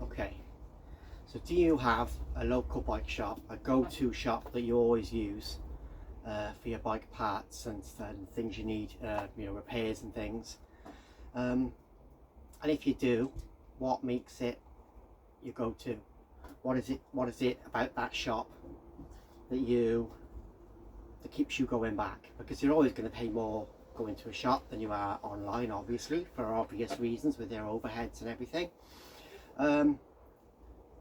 Okay, so do you have a local bike shop, a go-to shop that you always use for your bike parts and things you need, repairs and things? And if you do, what makes it your go-to? What is it about that shop that keeps you going back? Because you're always going to pay more going to a shop than you are online, obviously, for obvious reasons with their overheads and everything.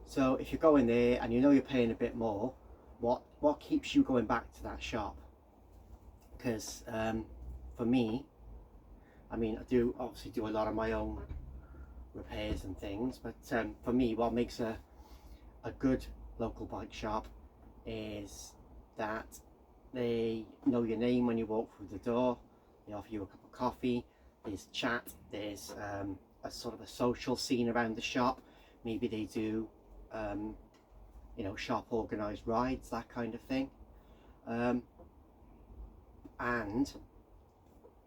So if you're going there and you know you're paying a bit more, what keeps you going back to that shop? Because for me, I mean, I do obviously do a lot of my own repairs and things, but for me, what makes a good local bike shop is that they know your name when you walk through the door. They offer you a cup of coffee, there's chat, there's a sort of a social scene around the shop. Maybe they do shop organised rides, that kind of thing, and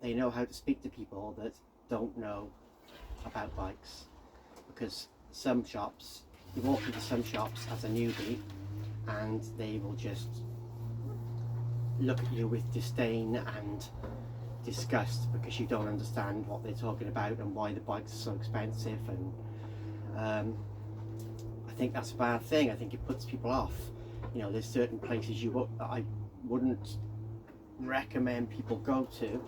they know how to speak to people that don't know about bikes, because some shops, you walk into some shops as a newbie and they will just look at you with disdain and disgust because you don't understand what they're talking about and why the bikes are so expensive, and I think that's a bad thing. I think it puts people off. There's certain places I wouldn't recommend people go to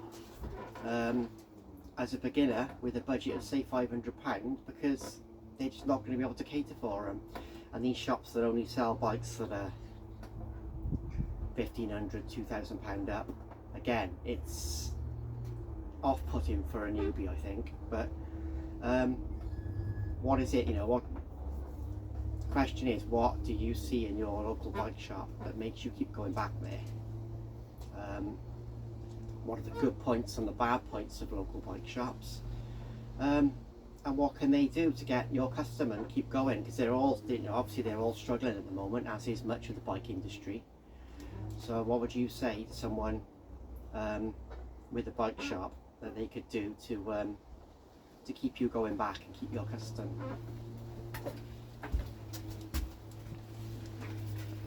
as a beginner with a budget of say £500, because they're just not going to be able to cater for them. And these shops that only sell bikes that are £1,500, £2,000 up, again, it's off-putting for a newbie, I think. But what is it, what the question is, what do you see in your local bike shop that makes you keep going back there? What are the good points and the bad points of local bike shops? And what can they do to get your customer and keep going? Because they're all, obviously they're all struggling at the moment, as is much of the bike industry. So what would you say to someone with a bike shop that they could do to keep you going back and keep your customer?